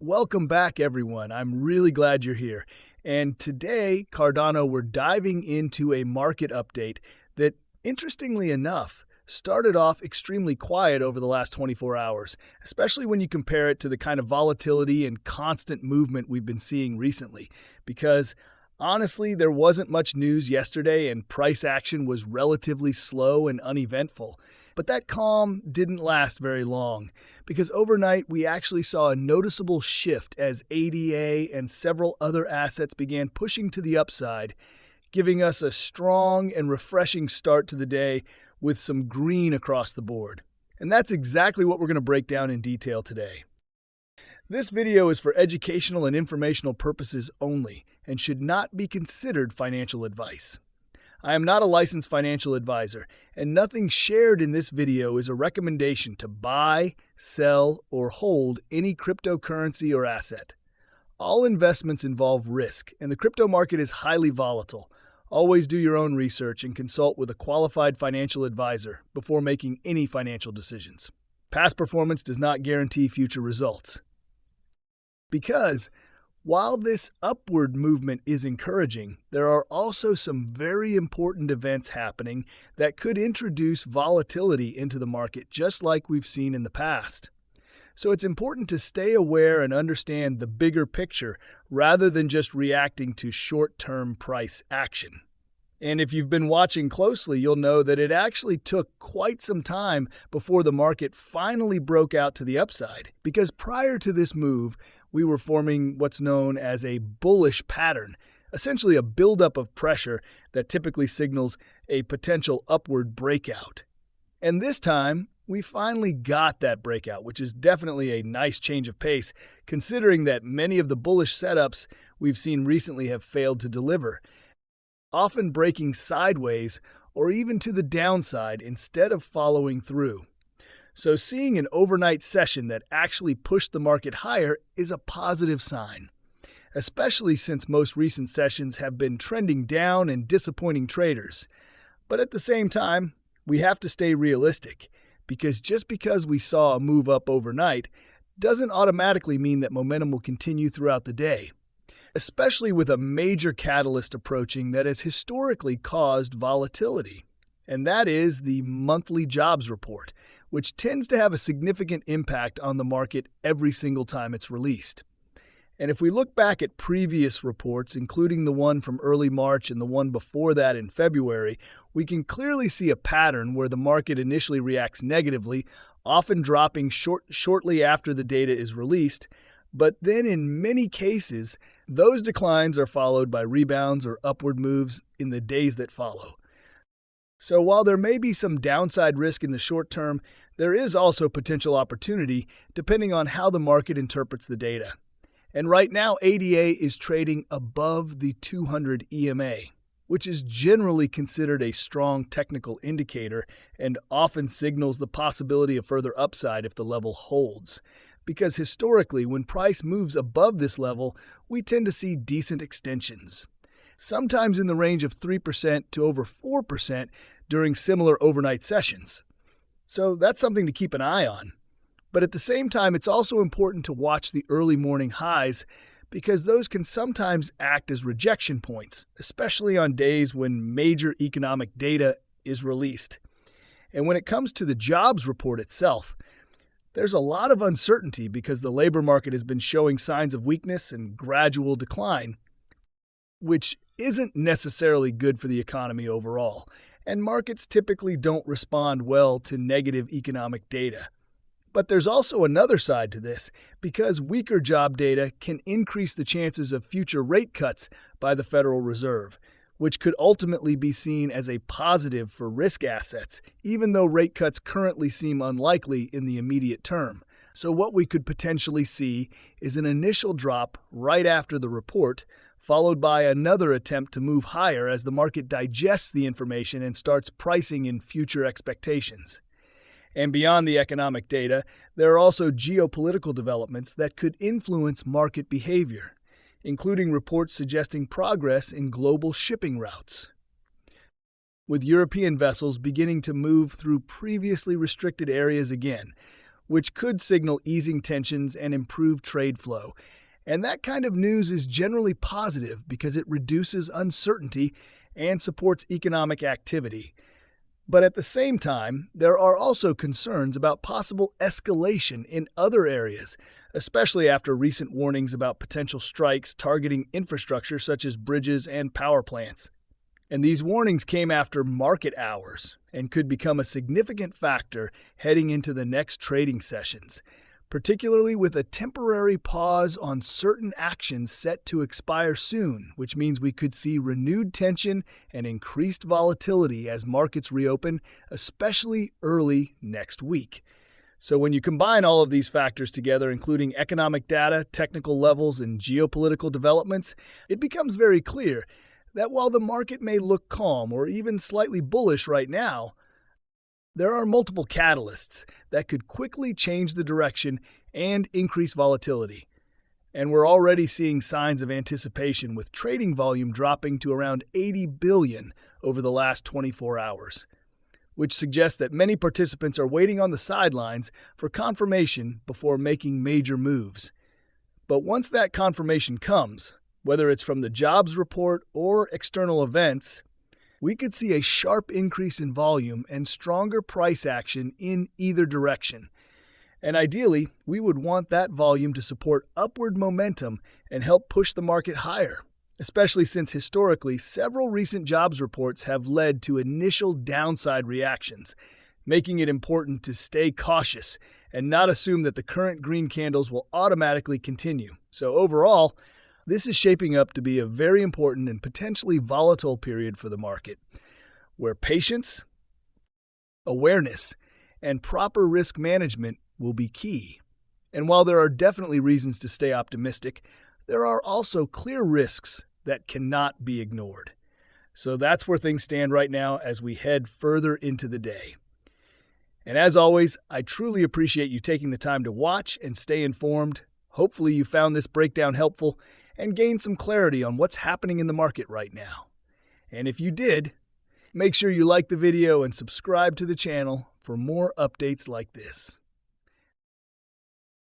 Welcome back, everyone. I'm really glad you're here. And today, Cardano, we're diving into a market update that, interestingly enough, started off extremely quiet over the last 24 hours, especially when you compare it to the kind of volatility and constant movement we've been seeing recently. Because honestly, there wasn't much news yesterday and price action was relatively slow and uneventful. But that calm didn't last very long, because overnight we actually saw a noticeable shift as ADA and several other assets began pushing to the upside, giving us a strong and refreshing start to the day with some green across the board. And that's exactly what we're going to break down in detail today. This video is for educational and informational purposes only and should not be considered financial advice. I am not a licensed financial advisor, and nothing shared in this video is a recommendation to buy, sell, or hold any cryptocurrency or asset. All investments involve risk, and the crypto market is highly volatile. Always do your own research and consult with a qualified financial advisor before making any financial decisions. Past performance does not guarantee future results. Because while this upward movement is encouraging, there are also some very important events happening that could introduce volatility into the market, just like we've seen in the past. So it's important to stay aware and understand the bigger picture rather than just reacting to short-term price action. And if you've been watching closely, you'll know that it actually took quite some time before the market finally broke out to the upside, because prior to this move, we were forming what's known as a bullish pattern, essentially a buildup of pressure that typically signals a potential upward breakout. And this time, we finally got that breakout, which is definitely a nice change of pace, considering that many of the bullish setups we've seen recently have failed to deliver, often breaking sideways or even to the downside instead of following through. So seeing an overnight session that actually pushed the market higher is a positive sign, especially since most recent sessions have been trending down and disappointing traders. But at the same time, we have to stay realistic, because just because we saw a move up overnight doesn't automatically mean that momentum will continue throughout the day, especially with a major catalyst approaching that has historically caused volatility. And that is the monthly jobs report, which tends to have a significant impact on the market every single time it's released. And if we look back at previous reports, including the one from early March and the one before that in February, we can clearly see a pattern where the market initially reacts negatively, often dropping shortly after the data is released, but then in many cases, those declines are followed by rebounds or upward moves in the days that follow. So while there may be some downside risk in the short term, there is also potential opportunity depending on how the market interprets the data. And right now, ADA is trading above the 200 EMA, which is generally considered a strong technical indicator and often signals the possibility of further upside if the level holds. Because historically, when price moves above this level, we tend to see decent extensions, sometimes in the range of 3% to over 4% during similar overnight sessions. So that's something to keep an eye on. But at the same time, it's also important to watch the early morning highs, because those can sometimes act as rejection points, especially on days when major economic data is released. And when it comes to the jobs report itself, there's a lot of uncertainty because the labor market has been showing signs of weakness and gradual decline, which isn't necessarily good for the economy overall, and markets typically don't respond well to negative economic data. But there's also another side to this, because weaker job data can increase the chances of future rate cuts by the Federal Reserve, which could ultimately be seen as a positive for risk assets, even though rate cuts currently seem unlikely in the immediate term. So what we could potentially see is an initial drop right after the report, followed by another attempt to move higher as the market digests the information and starts pricing in future expectations. And beyond the economic data, there are also geopolitical developments that could influence market behavior, including reports suggesting progress in global shipping routes. With European vessels beginning to move through previously restricted areas again, which could signal easing tensions and improve trade flow. And that kind of news is generally positive because it reduces uncertainty and supports economic activity. But at the same time, there are also concerns about possible escalation in other areas, especially after recent warnings about potential strikes targeting infrastructure such as bridges and power plants. And these warnings came after market hours and could become a significant factor heading into the next trading sessions, particularly with a temporary pause on certain actions set to expire soon, which means we could see renewed tension and increased volatility as markets reopen, especially early next week. So when you combine all of these factors together, including economic data, technical levels, and geopolitical developments, it becomes very clear that while the market may look calm or even slightly bullish right now, there are multiple catalysts that could quickly change the direction and increase volatility. And we're already seeing signs of anticipation with trading volume dropping to around 80 billion over the last 24 hours, which suggests that many participants are waiting on the sidelines for confirmation before making major moves. But once that confirmation comes, whether it's from the jobs report or external events, we could see a sharp increase in volume and stronger price action in either direction. And ideally, we would want that volume to support upward momentum and help push the market higher, especially since historically several recent jobs reports have led to initial downside reactions, making it important to stay cautious and not assume that the current green candles will automatically continue. So overall, this is shaping up to be a very important and potentially volatile period for the market, where patience, awareness, and proper risk management will be key. And while there are definitely reasons to stay optimistic, there are also clear risks that cannot be ignored. So that's where things stand right now as we head further into the day. And as always, I truly appreciate you taking the time to watch and stay informed. Hopefully you found this breakdown helpful and gain some clarity on what's happening in the market right now. And if you did, make sure you like the video and subscribe to the channel for more updates like this.